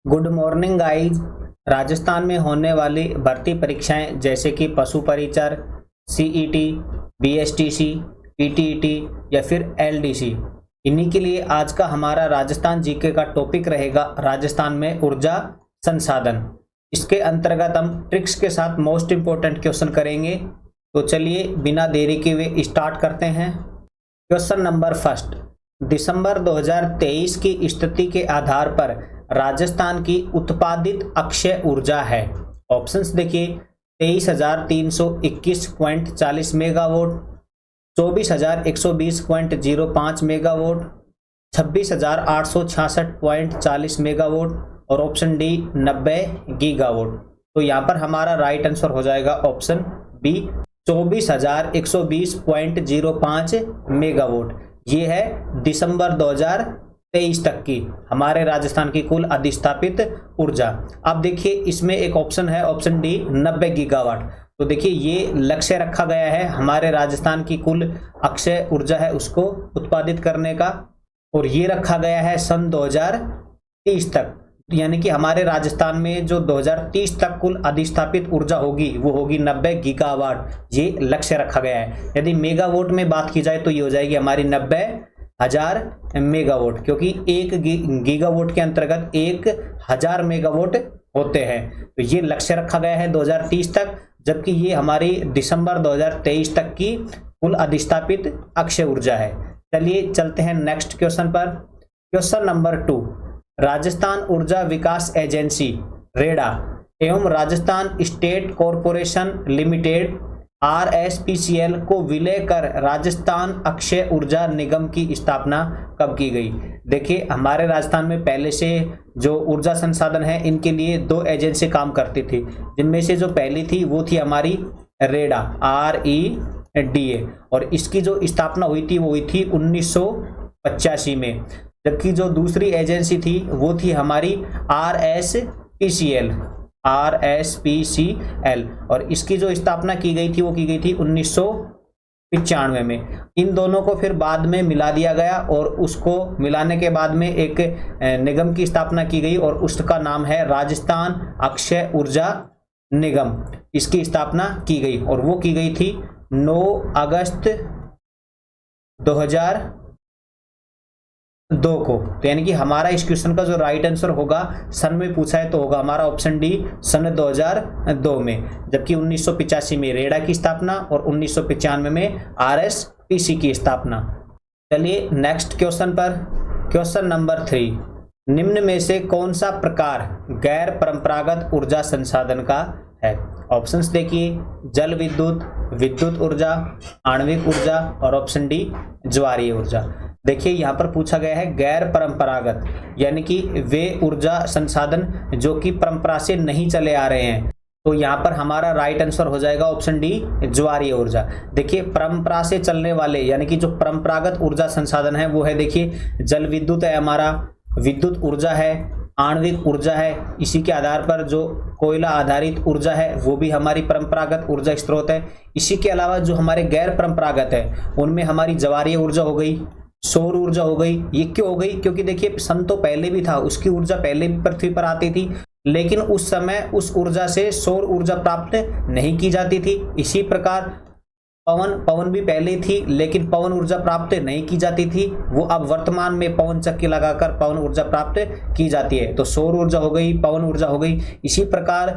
Good morning guys. Rajasthan में होने वाली भर्ती परीक्षाएं जैसे कि पशु परिचर, सीईटी, बीएसटीसी, पीटीईटी या फिर एलडीसी, इन्हीं के लिए आज का हमारा राजस्थान जीके का टॉपिक रहेगा राजस्थान में ऊर्जा संसाधन। इसके अंतर्गत हम ट्रिक्स के साथ मोस्ट इंपोर्टेंट क्वेश्चन करेंगे। तो चलिए बिना देरी के हुए स्टार्ट करते हैं। क्वेश्चन नंबर फर्स्ट, दिसंबर 2023 की स्थिति के आधार पर राजस्थान की उत्पादित अक्षय ऊर्जा है। ऑप्शंस देखिए, 23,321.40 मेगावाट, 24,120.05 मेगावाट, 26,866.40 मेगावाट और ऑप्शन डी 90 गीगावाट। तो यहाँ पर हमारा राइट आंसर हो जाएगा ऑप्शन बी 24,120.05 मेगावाट। ये है दिसंबर 2023 तक की हमारे राजस्थान की कुल अधिस्थापित ऊर्जा। अब देखिए इसमें एक ऑप्शन है, ऑप्शन डी 90 गीगावाट। तो देखिए ये लक्ष्य रखा गया है हमारे राजस्थान की कुल अक्षय ऊर्जा है उसको उत्पादित करने का, और ये रखा गया है सन 2030 तक। यानी कि हमारे राजस्थान में जो 2030 तक कुल अधिस्थापित ऊर्जा होगी वो होगी 90 गीगावाट। ये लक्ष्य रखा गया है। यदि मेगावाट में बात की जाए तो ये हो जाएगी हमारी 90,000 मेगावाट, क्योंकि एक गीगावाट के अंतर्गत 1,000 मेगावाट होते हैं। तो ये लक्ष्य रखा गया है 2030 तक, जबकि ये हमारी दिसंबर 2023 तक की कुल अधिस्थापित अक्षय ऊर्जा है। चलिए चलते हैं नेक्स्ट क्वेश्चन पर। क्वेश्चन नंबर 2, राजस्थान ऊर्जा विकास एजेंसी रेडा एवं Rajasthan state corporation limited RSPCL को विलय कर राजस्थान अक्षय ऊर्जा निगम की स्थापना कब की गई। देखिए हमारे राजस्थान में पहले से जो ऊर्जा संसाधन है इनके लिए 2 एजेंसी काम करती थी, जिनमें से जो पहली थी वो थी हमारी रेडा REDA, और इसकी जो स्थापना हुई थी वो हुई थी 1985 में। जबकि जो दूसरी एजेंसी थी वो थी हमारी RSPCL, और इसकी जो स्थापना की गई थी वो की गई थी 1995 में। इन दोनों को फिर बाद में मिला दिया गया और उसको मिलाने के बाद में एक निगम की स्थापना की गई और उसका नाम है राजस्थान अक्षय ऊर्जा निगम। इसकी स्थापना की गई और वो की गई थी 9 अगस्त 2002 को। तो यानी कि हमारा इस क्वेश्चन का जो राइट आंसर होगा, सन में पूछा है तो होगा हमारा ऑप्शन डी सन 2002 में, जबकि 1985 में रेडा की स्थापना और 1995 में RSPC की स्थापना। चलिए नेक्स्ट क्वेश्चन पर। क्वेश्चन नंबर 3, निम्न में से कौन सा प्रकार गैर परंपरागत ऊर्जा संसाधन का है। ऑप्शंस देखिए, जल विद्युत, विद्युत ऊर्जा, आणविक ऊर्जा और ऑप्शन डी ज्वारीय ऊर्जा। देखिए यहाँ पर पूछा गया है गैर परंपरागत, यानी कि वे ऊर्जा संसाधन जो कि परंपरा से नहीं चले आ रहे हैं। तो यहाँ पर हमारा राइट आंसर हो जाएगा ऑप्शन डी ज्वारीय ऊर्जा। देखिए परंपरा से चलने वाले यानी कि जो परंपरागत ऊर्जा संसाधन है वो है, देखिए जल विद्युत है हमारा, विद्युत ऊर्जा है, आणविक ऊर्जा है, इसी के आधार पर जो कोयला आधारित ऊर्जा है वो भी हमारी परंपरागत ऊर्जा स्रोत है। इसी के अलावा जो हमारे गैर परंपरागत है उनमें हमारी ज्वारीय ऊर्जा हो गई, सौर ऊर्जा हो गई। ये क्यों हो गई? क्योंकि देखिए सन तो पहले भी था, उसकी ऊर्जा पहले भी पृथ्वी पर आती थी, लेकिन उस समय उस ऊर्जा से सौर ऊर्जा प्राप्त नहीं की जाती थी। इसी प्रकार पवन भी पहले थी लेकिन पवन ऊर्जा प्राप्त नहीं की जाती थी, वो अब वर्तमान में पवन चक्की लगाकर पवन ऊर्जा प्राप्त की जाती है। तो सौर ऊर्जा हो गई, पवन ऊर्जा हो गई। इसी प्रकार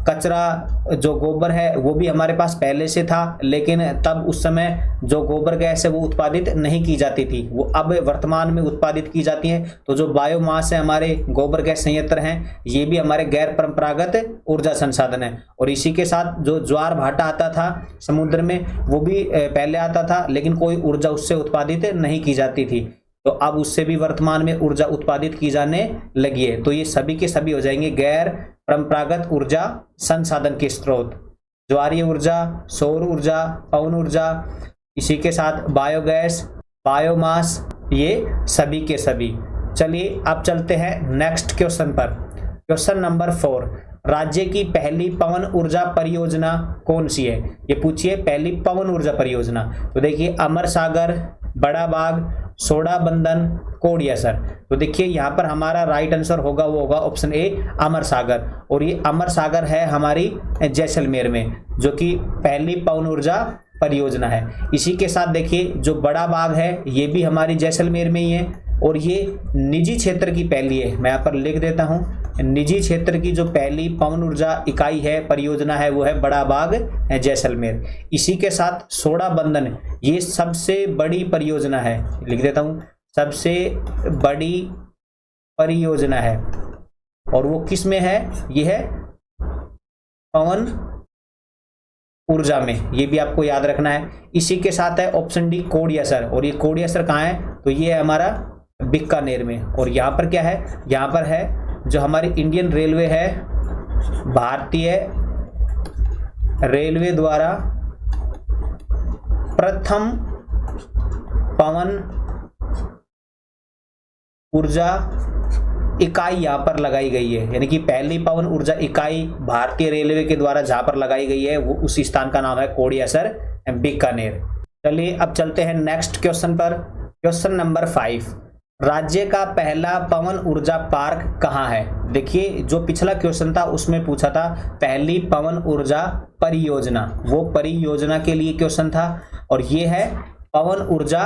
कचरा जो गोबर है वो भी हमारे पास पहले से था, लेकिन तब उस समय जो गोबर गैस है वो उत्पादित नहीं की जाती थी, वो अब वर्तमान में उत्पादित की जाती है। तो जो बायोमास है हमारे गोबर गैस संयंत्र हैं, ये भी हमारे गैर परंपरागत ऊर्जा संसाधन है। और इसी के साथ जो ज्वार भाटा आता था समुद्र में वो भी पहले आता था, लेकिन कोई ऊर्जा उससे उत्पादित नहीं की जाती थी, तो अब उससे भी वर्तमान में ऊर्जा उत्पादित की जाने लगी है। तो ये सभी के सभी हो जाएंगे गैर परंपरागत ऊर्जा संसाधन के स्रोत। ज्वारीय ऊर्जा, सौर ऊर्जा, पवन ऊर्जा, इसी के साथ बायोगैस, बायोमास, ये सभी के सभी। चलिए अब चलते हैं नेक्स्ट क्वेश्चन पर। क्वेश्चन नंबर 4, राज्य की पहली पवन ऊर्जा परियोजना कौन सी है। ये पूछिए पहली पवन ऊर्जा परियोजना। तो देखिए अमर सागर, बड़ा बाग, सोडाबंदन, कोडियासर। तो देखिए यहाँ पर हमारा राइट आंसर होगा वो होगा ऑप्शन ए अमर सागर, और ये अमर सागर है हमारी जैसलमेर में, जो कि पहली पवन ऊर्जा परियोजना है। इसी के साथ देखिए जो बड़ा बाग है ये भी हमारी जैसलमेर में ही है, और ये निजी क्षेत्र की पहली है, मैं यहाँ पर लिख देता हूँ, निजी क्षेत्र की जो पहली पवन ऊर्जा इकाई है, परियोजना है, वो है बड़ा बाग जैसलमेर। इसी के साथ सोडाबंदन ये सबसे बड़ी परियोजना है, लिख देता हूँ, सबसे बड़ी परियोजना है, और वो किस में है, ये है पवन ऊर्जा में, ये भी आपको याद रखना है। इसी के साथ है ऑप्शन डी कोडियासर, और ये कोडियासर कहाँ है, तो ये है हमारा बीकानेर में। और यहाँ पर क्या है, यहाँ पर है जो हमारी इंडियन रेलवे है, भारतीय रेलवे द्वारा प्रथम पवन ऊर्जा इकाई यहाँ पर लगाई गई है, यानी कि पहली पवन ऊर्जा इकाई भारतीय रेलवे के द्वारा जहां पर लगाई गई है वो उस स्थान का नाम है कोडियासर, बीकानेर। चलिए अब चलते हैं नेक्स्ट क्वेश्चन पर। क्वेश्चन नंबर 5, राज्य का पहला पवन ऊर्जा पार्क कहाँ है। देखिए जो पिछला क्वेश्चन था उसमें पूछा था पहली पवन ऊर्जा परियोजना, वो परियोजना के लिए क्वेश्चन था, और ये है पवन ऊर्जा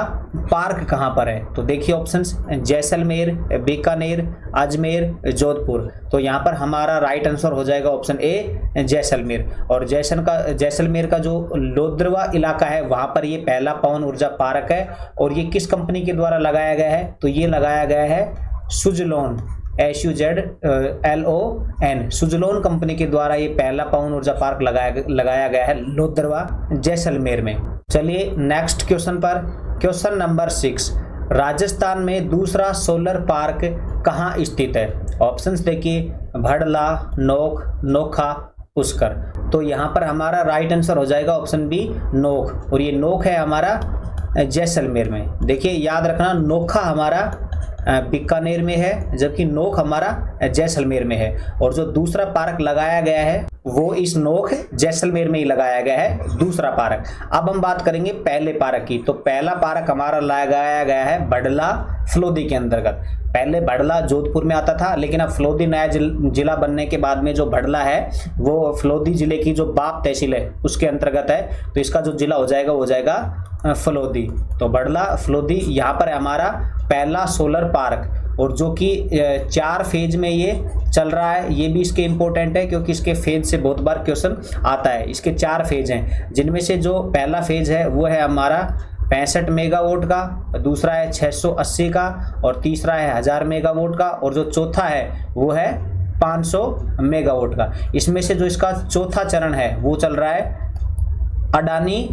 पार्क कहाँ पर है। तो देखिए ऑप्शंस, जैसलमेर, बीकानेर, अजमेर, जोधपुर। तो यहाँ पर हमारा राइट आंसर हो जाएगा ऑप्शन ए जैसलमेर। और जैसलमेर का जो लोद्रवा इलाका है वहाँ पर ये पहला पवन ऊर्जा पार्क है, और ये किस कंपनी के द्वारा लगाया गया है, तो ये लगाया गया है सुजलोन, SUZLON, सुजलोन कंपनी के द्वारा ये पहला पवन ऊर्जा पार्क लगाया गया है लोद्रवा जैसलमेर में। चलिए नेक्स्ट क्वेश्चन पर। क्वेश्चन नंबर 6, राजस्थान में दूसरा सोलर पार्क कहाँ स्थित है। ऑप्शंस देखिए, भड़ला, नोख, नोखा, पुष्कर। तो यहाँ पर हमारा राइट आंसर हो जाएगा ऑप्शन बी नोख, और ये नोख है हमारा जैसलमेर में। देखिए याद रखना, नोखा हमारा बीकानेर में है, जबकि नोख हमारा जैसलमेर में है, और जो दूसरा पार्क लगाया गया है वो इस नोख जैसलमेर में ही लगाया गया है, दूसरा पार्क। अब हम बात करेंगे पहले पार्क की। तो पहला पार्क हमारा लगाया गया है बड़ला फलोदी के अंतर्गत। पहले भड़ला जोधपुर में आता था, लेकिन अब फलोदी नया जिला बनने के बाद में जो भड़ला है वो फलोदी जिले की जो बाप तहसील है उसके अंतर्गत है, तो इसका जो जिला हो जाएगा वो हो जाएगा फलोदी। तो भड़ला फलोदी यहाँ पर हमारा पहला सोलर पार्क, और जो कि 4 फेज में ये चल रहा है। ये भी इसके इम्पोर्टेंट है क्योंकि इसके फेज से बहुत बार क्वेश्चन आता है। इसके 4 फेज हैं, जिनमें से जो पहला फेज है वो है हमारा 65 मेगावाट का, दूसरा है 680 का, और तीसरा है 1000 मेगावाट का, और जो चौथा है वो है 500 मेगावाट का। इसमें से जो इसका चौथा चरण है वो चल रहा है अडानी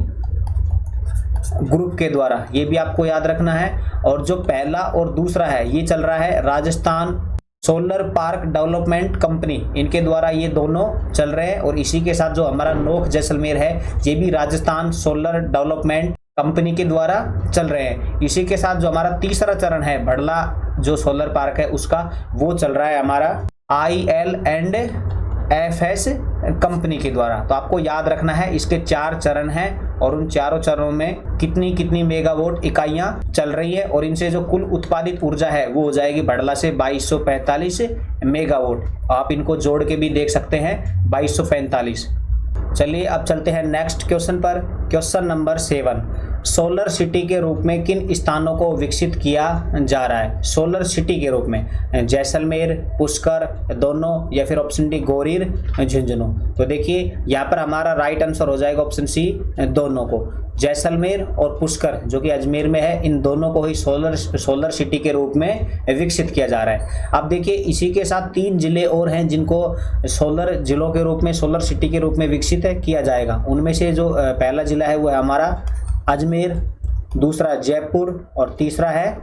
ग्रुप के द्वारा, ये भी आपको याद रखना है। और जो पहला और दूसरा है ये चल रहा है Rajasthan solar park development company, इनके द्वारा ये दोनों चल रहे हैं। और इसी के साथ जो हमारा नोख जैसलमेर है ये भी राजस्थान सोलर डेवलपमेंट कंपनी के द्वारा चल रहे हैं। इसी के साथ जो हमारा तीसरा चरण है भड़ला जो सोलर पार्क है उसका, वो चल रहा है हमारा IL&FS कंपनी के द्वारा। तो आपको याद रखना है इसके 4 चरण हैं, और उन चारों चरणों में कितनी कितनी मेगावाट इकाइयां चल रही है, और इनसे जो कुल उत्पादित ऊर्जा है वो हो जाएगी भड़ला से 2245 मेगावाट। आप इनको जोड़ के भी देख सकते हैं 2245। चलिए अब चलते हैं नेक्स्ट क्वेश्चन पर। क्वेश्चन नंबर 7, सोलर सिटी के रूप में किन स्थानों को विकसित किया जा रहा है। सोलर सिटी के रूप में जैसलमेर, पुष्कर, दोनों, या फिर ऑप्शन डी गोरीर, झुंझुनू। तो देखिए यहाँ पर हमारा राइट आंसर हो जाएगा ऑप्शन सी दोनों को। जैसलमेर और पुष्कर जो कि अजमेर में है, इन दोनों को ही सोलर सिटी के रूप में विकसित किया जा रहा है। अब देखिए इसी के साथ 3 जिले और हैं जिनको सोलर जिलों के रूप में, सोलर सिटी के रूप में विकसित किया जाएगा। उनमें से जो पहला जिला है वो है हमारा अजमेर, दूसरा जयपुर, और तीसरा है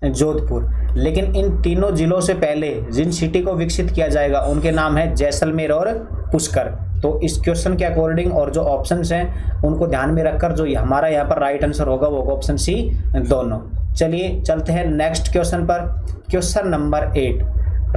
जोधपुर। लेकिन इन तीनों जिलों से पहले जिन सिटी को विकसित किया जाएगा उनके नाम है जैसलमेर और पुष्कर। तो इस क्वेश्चन के अकॉर्डिंग और जो ऑप्शंस हैं उनको ध्यान में रखकर जो हमारा यहाँ पर राइट आंसर होगा वो होगा ऑप्शन सी दोनों। चलिए चलते हैं नेक्स्ट क्वेश्चन पर। क्वेश्चन नंबर 8,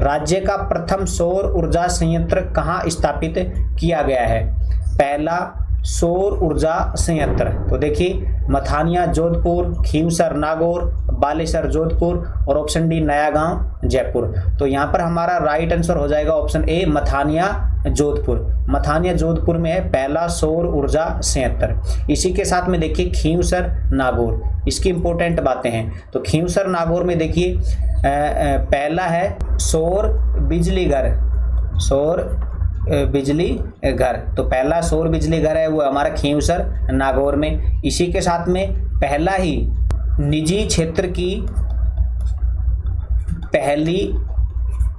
राज्य का प्रथम सौर ऊर्जा संयंत्र कहाँ स्थापित किया गया है। पहला सौर ऊर्जा संयंत्र, तो देखिए मथानिया जोधपुर, खीवसर नागौर, बालेसर जोधपुर और ऑप्शन डी नया गांव जयपुर। तो यहाँ पर हमारा राइट आंसर हो जाएगा ऑप्शन ए मथानिया जोधपुर। मथानिया जोधपुर में है पहला सौर ऊर्जा संयंत्र। इसी के साथ में देखिए खींवसर नागौर, इसकी इंपॉर्टेंट बातें हैं। तो खींवसर नागौर में देखिए पहला है सौर बिजली घर, सौर बिजली घर। तो पहला सौर बिजली घर है वो हमारा खींवसर नागौर में। इसी के साथ में पहला ही निजी क्षेत्र की पहली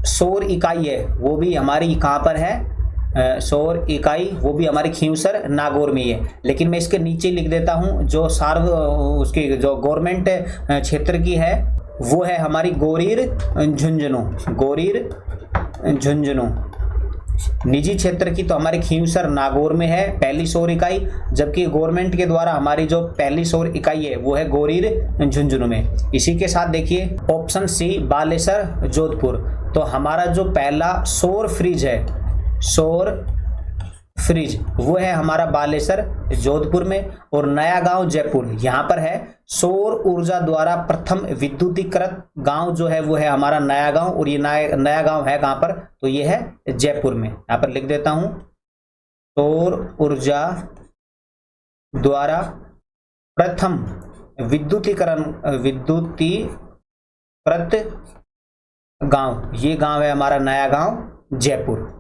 सौर इकाई है वो भी हमारी कहाँ पर है, सौर इकाई वो भी हमारे खींवसर नागौर में ही है। लेकिन मैं इसके नीचे लिख देता हूँ जो उसकी जो गवर्नमेंट क्षेत्र की है वो है हमारी गोरीर झुंझुनू, गोरीर झुंझुनू। निजी क्षेत्र की तो हमारे खींवसर नागौर में है पहली सौर इकाई, जबकि गवर्नमेंट के द्वारा हमारी जो पहली सौर इकाई है वो है गोरीर झुंझुनू में। इसी के साथ देखिए ऑप्शन सी बालेसर जोधपुर। तो हमारा जो पहला सौर फ्रिज है, सौर फ्रिज वो है हमारा बालेसर जोधपुर में। और नया गांव जयपुर यहाँ पर है सौर ऊर्जा द्वारा प्रथम विद्युतीकृत गांव जो है वो है हमारा नया गांव। और ये नया गांव है कहाँ पर, तो ये है जयपुर में। यहाँ पर लिख देता हूं सौर ऊर्जा द्वारा प्रथम विद्युतीकृत गांव, ये गांव है हमारा नया गांव जयपुर।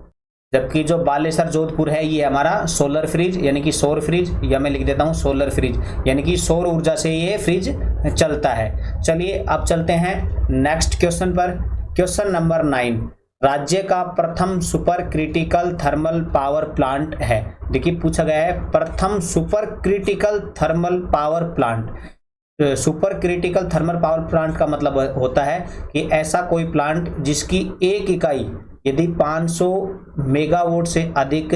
जबकि जो बालेसर जोधपुर है ये हमारा सोलर फ्रिज यानी कि सौर फ्रिज, या मैं लिख देता हूँ सोलर फ्रिज यानी कि सौर ऊर्जा से ये फ्रिज चलता है। चलिए अब चलते हैं नेक्स्ट क्वेश्चन पर। क्वेश्चन नंबर 9 राज्य का प्रथम super critical thermal power plant है। देखिए पूछा गया है प्रथम super critical thermal power plant. Super critical thermal power plant का मतलब होता है कि ऐसा कोई प्लांट जिसकी एक इकाई यदि 500 मेगावाट से अधिक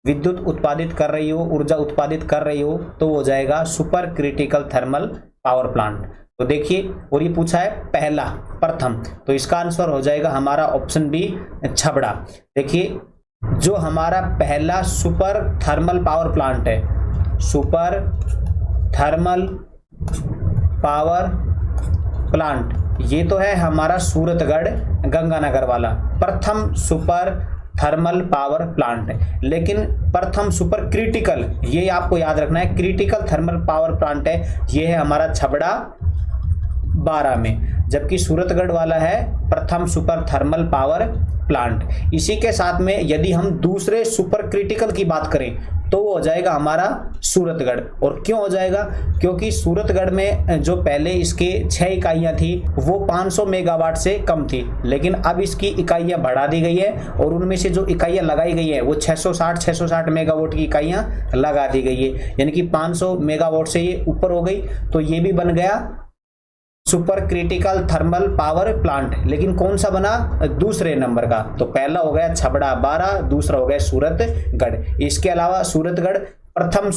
विद्युत उत्पादित कर रही हो, ऊर्जा उत्पादित कर रही हो, तो हो जाएगा super critical thermal power plant. तो देखिए और ये पूछा है पहला प्रथम, तो इसका आंसर हो जाएगा हमारा ऑप्शन बी छबड़ा। देखिए जो हमारा पहला सुपर थर्मल पावर प्लांट है, सुपर थर्मल पावर प्लांट, ये तो है हमारा सूरतगढ़ गंगानगर वाला प्रथम सुपर थर्मल पावर प्लांट है। लेकिन प्रथम सुपर क्रिटिकल, ये आपको याद रखना है, क्रिटिकल थर्मल पावर प्लांट है ये है हमारा छबड़ा 12 में, जबकि सूरतगढ़ वाला है प्रथम सुपर थर्मल पावर प्लांट। इसी के साथ में यदि हम दूसरे सुपर क्रिटिकल की बात करें तो वो हो जाएगा हमारा सूरतगढ़। और क्यों हो जाएगा, क्योंकि सूरतगढ़ में जो पहले इसके 6 इकाइयाँ थी वो 500 मेगावाट से कम थी, लेकिन अब इसकी इकाइयाँ बढ़ा दी गई है और उनमें से जो इकाइयाँ लगाई गई है वो 660 मेगावाट की इकाइयाँ लगा दी गई है, यानी कि 500 मेगावाट से ये ऊपर हो गई। तो ये भी बन गया super critical thermal power plant. लेकिन कौन सा बना, दूसरे नंबर का। तो पहला हो गया छबड़ा 12, दूसरा हो गया सूरतगढ़। इसके अलावा सूरतगढ़ प्रथम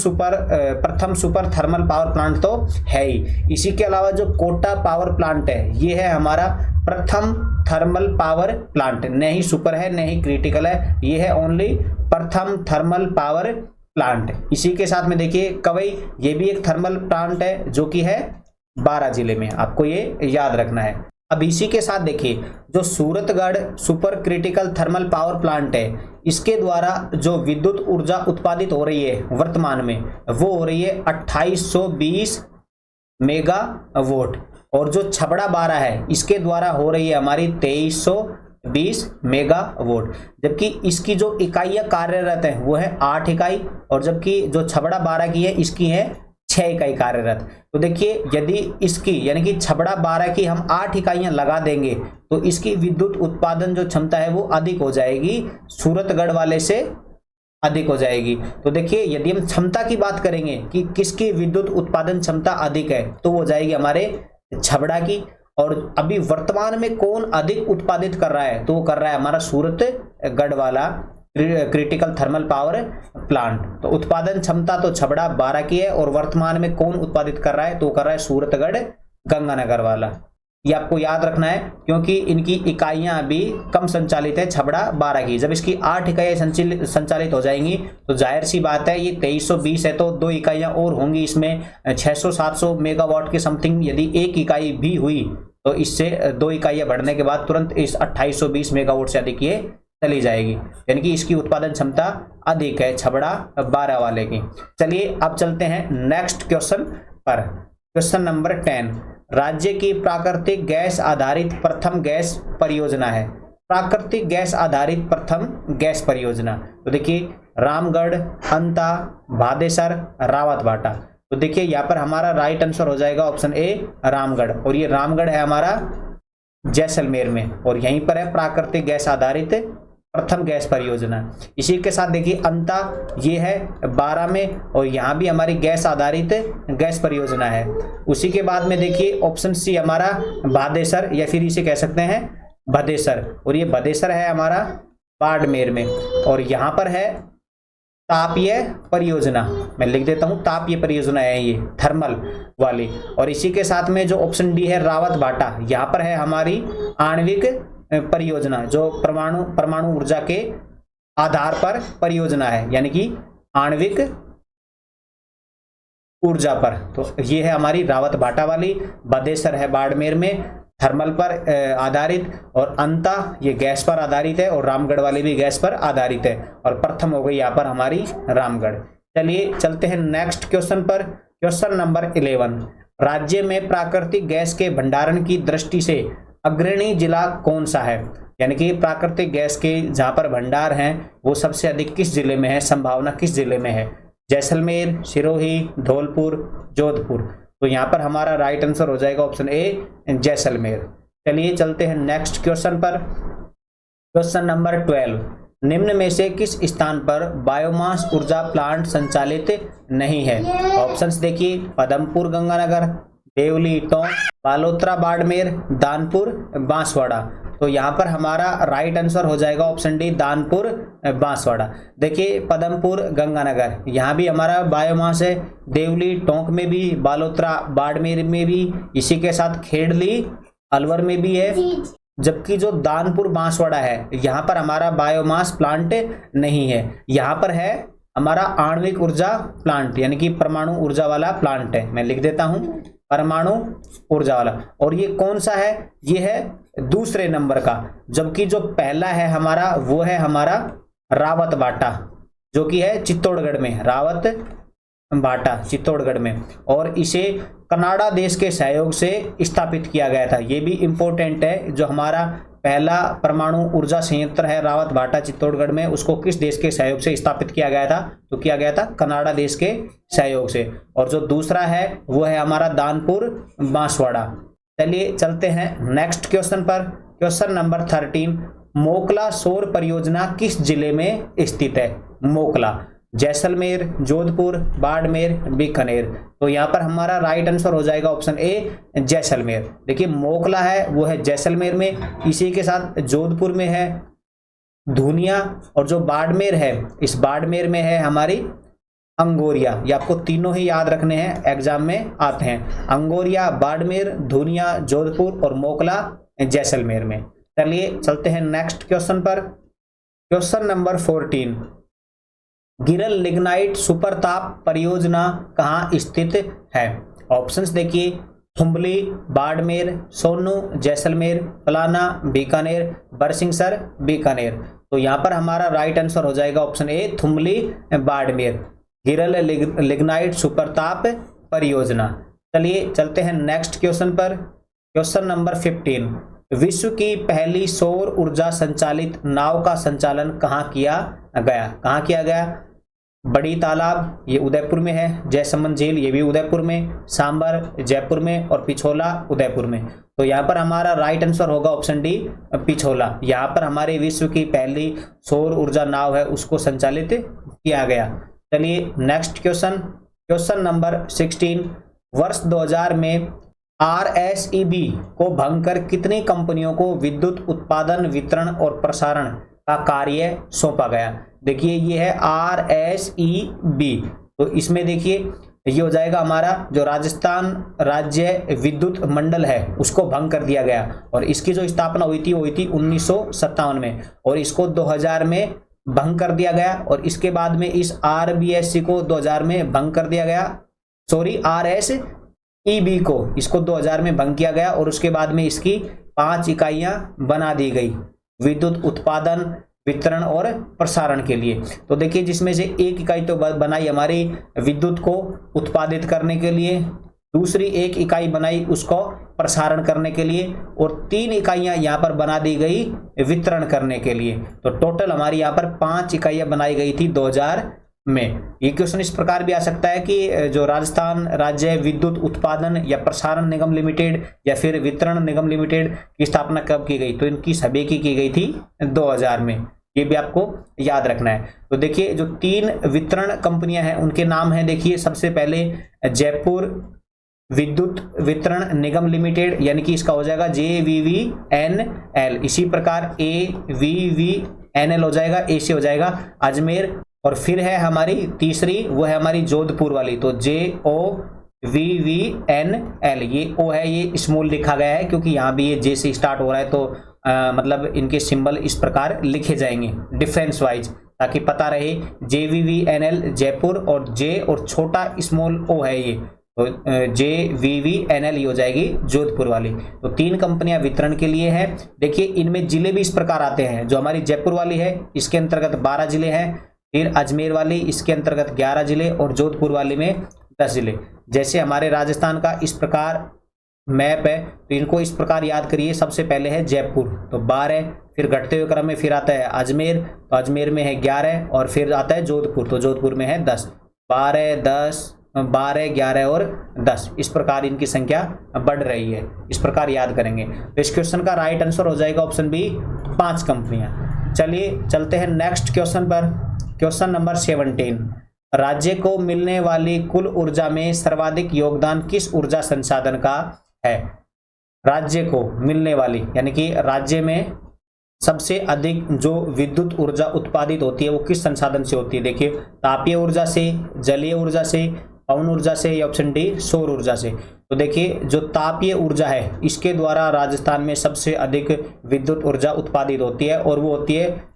सुपर थर्मल पावर प्लांट तो है ही। इसी के अलावा जो कोटा पावर प्लांट है ये है हमारा प्रथम थर्मल पावर प्लांट, न ही सुपर है न ही क्रिटिकल है, ये है ओनली प्रथम थर्मल पावर प्लांट। इसी के साथ में देखिए कवई, ये भी एक थर्मल प्लांट है जो कि है 12 जिले में, आपको ये याद रखना है। अब इसी के साथ देखिए जो Suratgarh super critical thermal power plant है इसके द्वारा जो विद्युत ऊर्जा उत्पादित हो रही है वर्तमान में वो हो रही है 2820 मेगावाट, और जो छबड़ा 12 है इसके द्वारा हो रही है हमारी 2320 मेगावाट। जबकि इसकी जो इकाइयाँ कार्यरत है वो है 8 इकाई, और जबकि जो छबड़ा 12 की है इसकी है 6 इकाई कार्यरत। तो देखिए यदि इसकी यानी कि छबड़ा 12 की हम 8 इकाइयां लगा देंगे तो इसकी विद्युत उत्पादन जो क्षमता है वो अधिक हो जाएगी, सूरतगढ़ वाले से अधिक हो जाएगी। तो देखिए यदि हम क्षमता की बात करेंगे कि किसकी विद्युत उत्पादन क्षमता अधिक है तो वो जाएगी हमारे छबड़ा की। और अभी वर्तमान में कौन अधिक उत्पादित कर रहा है, तो वो कर रहा है हमारा सूरतगढ़ वाला क्रिटिकल थर्मल पावर प्लांट। तो उत्पादन क्षमता तो छबड़ा 12 की है, और वर्तमान में कौन उत्पादित कर रहा है, तो कर रहा है सूरतगढ़ गंगानगर वाला। ये आपको याद रखना है, क्योंकि इनकी इकाइयां अभी कम संचालित है छबड़ा 12 की। जब इसकी 8 इकाइयां संचालित हो जाएंगी तो जाहिर सी बात है, ये 2320 है तो 2 इकाइयां और होंगी इसमें 600-700 मेगावाट के समथिंग। यदि एक इकाई भी हुई तो इससे 2 इकाइयां बढ़ने के बाद तुरंत इस 2820 मेगावाट से अधिक ये चली जाएगी, यानी कि इसकी उत्पादन क्षमता अधिक है छबड़ा 12 वाले की। चलिए अब चलते हैं नेक्स्ट क्वेश्चन पर। क्वेश्चन नंबर 10, राज्य की प्राकृतिक गैस आधारित प्रथम गैस परियोजना है। प्राकृतिक गैस आधारित प्रथम गैस परियोजना, तो देखिए रामगढ़, अंता, भादेसर, रावतभाटा। तो देखिए यहाँ पर हमारा राइट आंसर हो जाएगा ऑप्शन ए रामगढ़, और ये रामगढ़ है हमारा जैसलमेर में, और यहीं पर है प्राकृतिक गैस आधारित प्रथम गैस परियोजना। इसी के साथ देखिए अंता ये है 12 में, और यहाँ भी हमारी गैस आधारित गैस परियोजना है। उसी के बाद में देखिए ऑप्शन सी हमारा भादेसर, या फिर इसे कह सकते हैं भदेसर, और ये भदेसर है हमारा बाड़मेर में। और यहाँ पर है तापीय परियोजना, मैं लिख देता हूँ तापीय परियोजना है ये थर्मल वाली। और इसी के साथ में जो ऑप्शन डी है रावतभाटा, यहाँ पर है हमारी आणविक परियोजना, जो परमाणु ऊर्जा के आधार पर परियोजना है, यानी कि आणविक ऊर्जा पर। तो ये है हमारी रावतभाटा वाली। भदेसर है बाड़मेर में थर्मल पर आधारित, और अंता ये गैस पर आधारित है, और रामगढ़ वाली भी गैस पर आधारित है, और प्रथम हो गई यहाँ पर हमारी रामगढ़। चलिए चलते हैं नेक्स्ट क्वेश्चन पर। क्वेश्चन नंबर 11, राज्य में प्राकृतिक गैस के भंडारण की दृष्टि से अग्रणी जिला कौन सा है, यानी कि प्राकृतिक गैस के जहां पर भंडार हैं वो सबसे अधिक किस जिले में है, संभावना किस जिले में है? जैसलमेर, सिरोही, धौलपुर, जोधपुर। तो यहाँ पर हमारा राइट आंसर हो जाएगा ऑप्शन ए जैसलमेर। चलिए चलते हैं नेक्स्ट क्वेश्चन पर। क्वेश्चन नंबर 12, निम्न में से किस स्थान पर बायोमास ऊर्जा प्लांट संचालित नहीं है? ऑप्शंस देखिए पदमपुर गंगानगर, देवली टोंक, बालोतरा बाड़मेर, दानपुर बांसवाड़ा। तो यहाँ पर हमारा राइट आंसर हो जाएगा ऑप्शन डी दानपुर बांसवाड़ा। देखिए पदमपुर गंगानगर यहाँ भी हमारा बायोमास है, देवली टोंक में भी, बालोतरा बाड़मेर में भी, इसी के साथ खेड़ली अलवर में भी है, जबकि जो दानपुर बांसवाड़ा है यहाँ पर हमारा बायोमास प्लांट नहीं है। यहाँ पर है हमारा आणविक ऊर्जा प्लांट, यानी कि परमाणु ऊर्जा वाला प्लांट है। मैं लिख देता हूँ परमाणु ऊर्जा वाला, और ये कौन सा है? ये है दूसरे नंबर का, जबकि जो पहला है हमारा वो है हमारा रावतभाटा, जो कि है चित्तौड़गढ़ में, रावतभाटा चित्तौड़गढ़ में, और इसे कनाडा देश के सहयोग से स्थापित किया गया था। ये भी इम्पोर्टेंट है, जो हमारा पहला परमाणु ऊर्जा संयंत्र है रावतभाटा चित्तौड़गढ़ में, उसको किस देश के सहयोग से स्थापित किया गया था? तो किया गया था कनाडा देश के सहयोग से। और जो दूसरा है वो है हमारा दानपुर बांसवाड़ा। चलिए चलते हैं नेक्स्ट क्वेश्चन पर। क्वेश्चन नंबर 13, मोकला सौर परियोजना किस जिले में स्थित है? मोकला जैसलमेर, जोधपुर, बाड़मेर, बीकानेर। तो यहाँ पर हमारा राइट आंसर हो जाएगा ऑप्शन ए जैसलमेर। देखिए मोकला है वो है जैसलमेर में, इसी के साथ जोधपुर में है धुनिया, और जो बाड़मेर है इस बाड़मेर में है हमारी अंगोरिया। ये आपको तीनों ही याद रखने हैं, एग्जाम में आते हैं। अंगोरिया, बाड़मेर, धुनिया जोधपुर, और मोकला जैसलमेर में। चलिए चलते हैं नेक्स्ट क्वेश्चन पर। क्वेश्चन नंबर 14, गिरल लिग्नाइट सुपरताप परियोजना कहाँ स्थित है? ऑप्शंस देखिए थुम्बली, बाड़मेर, सोनू, जैसलमेर, फलाना, बीकानेर, बरसिंहसर, बीकानेर। तो यहाँ पर हमारा राइट आंसर हो जाएगा ऑप्शन ए थुम्बली बाड़मेर, गिरल लिग्नाइट सुपरताप परियोजना। चलिए चलते हैं नेक्स्ट क्वेश्चन पर। क्वेश्चन नंबर 15, विश्व की पहली सौर ऊर्जा संचालित नाव का संचालन कहाँ किया गया? कहाँ किया गया? बड़ी तालाब ये उदयपुर में है, जयसमंद झील ये भी उदयपुर में, सांबर जयपुर में, और पिछोला उदयपुर में। तो यहाँ पर हमारा राइट आंसर होगा ऑप्शन डी पिछोला। यहाँ पर हमारे विश्व की पहली सौर ऊर्जा नाव है उसको संचालित किया गया। चलिए नेक्स्ट क्वेश्चन। क्वेश्चन नंबर 16, वर्ष 2000 में RSEB को भंग कर कितनी कंपनियों को विद्युत उत्पादन, वितरण और प्रसारण का कार्य सौंपा गया? देखिए ये है RSEB। तो इसमें देखिए ये हो जाएगा हमारा जो राजस्थान राज्य विद्युत मंडल है उसको भंग कर दिया गया, और इसकी जो स्थापना हुई थी वो हुई थी 1957 में, और इसको 2000 में भंग कर दिया गया। और इसके बाद में इस RBSC को 2000 में भंग कर दिया गया, सॉरी RSEB को इसको 2000 में भंग किया गया, और उसके बाद में इसकी 5 इकाइयां बना दी गई विद्युत उत्पादन, वितरण और प्रसारण के लिए। तो देखिए जिसमें से एक इकाई तो बनाई हमारी विद्युत को उत्पादित करने के लिए, दूसरी एक इकाई बनाई उसको प्रसारण करने के लिए, और 3 इकाइयां यहाँ पर बना दी गई वितरण करने के लिए। तो टोटल हमारी यहाँ पर 5 इकाइयां बनाई गई थी 2000 में। ये क्वेश्चन इस प्रकार भी आ सकता है कि जो राजस्थान राज्य विद्युत उत्पादन या प्रसारण निगम लिमिटेड या फिर वितरण निगम लिमिटेड की स्थापना कब की गई, तो इनकी सभी की गई थी 2000 में। ये भी आपको याद रखना है। तो देखिए जो 3 वितरण कंपनियां हैं उनके नाम हैं, देखिए सबसे पहले जयपुर विद्युत वितरण निगम लिमिटेड, यानी कि इसका हो जाएगा JVVNL। इसी प्रकार AVVNL हो जाएगा, A से हो जाएगा अजमेर। और फिर है हमारी तीसरी, वो है हमारी जोधपुर वाली, तो JOVVNL। ये O है, ये स्मॉल लिखा गया है क्योंकि यहाँ भी ये J से स्टार्ट हो रहा है, तो मतलब इनके सिंबल इस प्रकार लिखे जाएंगे डिफरेंस वाइज, ताकि पता रहे JVVNL जयपुर और J और छोटा स्मॉल O है ये, तो JVVNL हो जाएगी जोधपुर वाली। तो 3 कंपनियां वितरण के लिए है। देखिए इनमें जिले भी इस प्रकार आते हैं, जो हमारी जयपुर वाली है इसके अंतर्गत 12 जिले हैं, फिर अजमेर वाली इसके अंतर्गत 11 जिले, और जोधपुर वाली में 10 जिले। जैसे हमारे राजस्थान का इस प्रकार मैप है, तो इनको इस प्रकार याद करिए। सबसे पहले है जयपुर, तो 12, फिर घटते हुए क्रम में फिर आता है अजमेर, तो अजमेर में है 11, और फिर आता है जोधपुर, तो जोधपुर में है 10। 12, 10, 12, 11 और 10, इस प्रकार इनकी संख्या बढ़ रही है, इस प्रकार याद करेंगे। तो इस क्वेश्चन का राइट आंसर हो जाएगा ऑप्शन बी, 5 कंपनियां। चलिए चलते हैं नेक्स्ट क्वेश्चन पर। क्वेश्चन नंबर 17, राज्य को मिलने वाली कुल ऊर्जा में सर्वाधिक योगदान किस ऊर्जा संसाधन का है? राज्य को मिलने वाली यानी कि राज्य में सबसे अधिक जो विद्युत ऊर्जा उत्पादित होती है वो किस संसाधन से होती है? देखिए तापीय ऊर्जा से, जलीय ऊर्जा से, पवन ऊर्जा से, या ऑप्शन डी सौर ऊर्जा से। तो देखिए जो तापीय ऊर्जा है इसके द्वारा राजस्थान में सबसे अधिक विद्युत ऊर्जा उत्पादित होती है, और वो होती है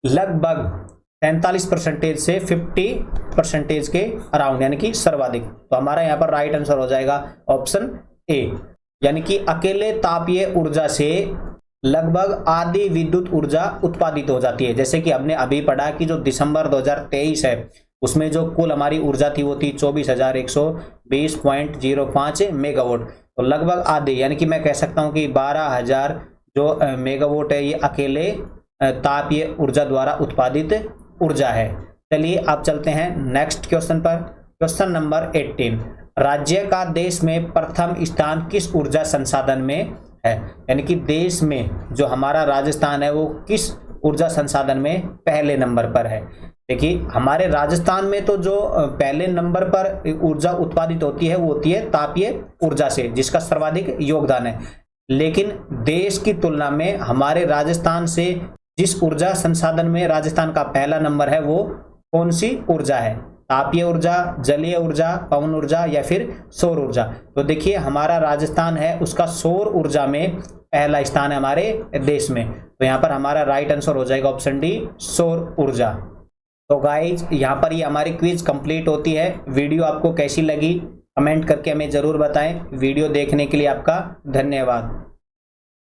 लगभग 43% से 50% के अराउंड, यानी कि सर्वाधिक। तो हमारा यहाँ पर राइट आंसर हो जाएगा ऑप्शन ए, यानी कि अकेले तापीय ऊर्जा से लगभग आधी विद्युत ऊर्जा उत्पादित हो जाती है। जैसे कि हमने अभी पढ़ा कि जो दिसंबर 2023 है उसमें जो कुल हमारी ऊर्जा थी वो थी 24,120.05 मेगावाट, तो लगभग आधे, यानी कि मैं कह सकता हूँ कि 12,000 जो मेगावाट है ये अकेले तापीय ऊर्जा द्वारा उत्पादित ऊर्जा है। चलिए आप चलते हैं नेक्स्ट क्वेश्चन पर। क्वेश्चन नंबर 18, राज्य का देश में प्रथम स्थान किस ऊर्जा संसाधन में है? यानी कि देश में जो हमारा राजस्थान है वो किस ऊर्जा संसाधन में पहले नंबर पर है? देखिए हमारे राजस्थान में तो जो पहले नंबर पर ऊर्जा उत्पादित होती है वो होती है तापीय ऊर्जा से, जिसका सर्वाधिक योगदान है। लेकिन देश की तुलना में हमारे राजस्थान से जिस ऊर्जा संसाधन में राजस्थान का पहला नंबर है वो कौन सी ऊर्जा है? तापीय ऊर्जा, जलीय ऊर्जा, पवन ऊर्जा या फिर सौर ऊर्जा? तो देखिए हमारा राजस्थान है उसका सौर ऊर्जा में पहला स्थान है हमारे देश में। तो यहाँ पर हमारा राइट आंसर हो जाएगा ऑप्शन डी सौर ऊर्जा। तो गाइज यहाँ पर ये हमारी क्विज कंप्लीट होती है। वीडियो आपको कैसी लगी कमेंट करके हमें जरूर बताएं। वीडियो देखने के लिए आपका धन्यवाद।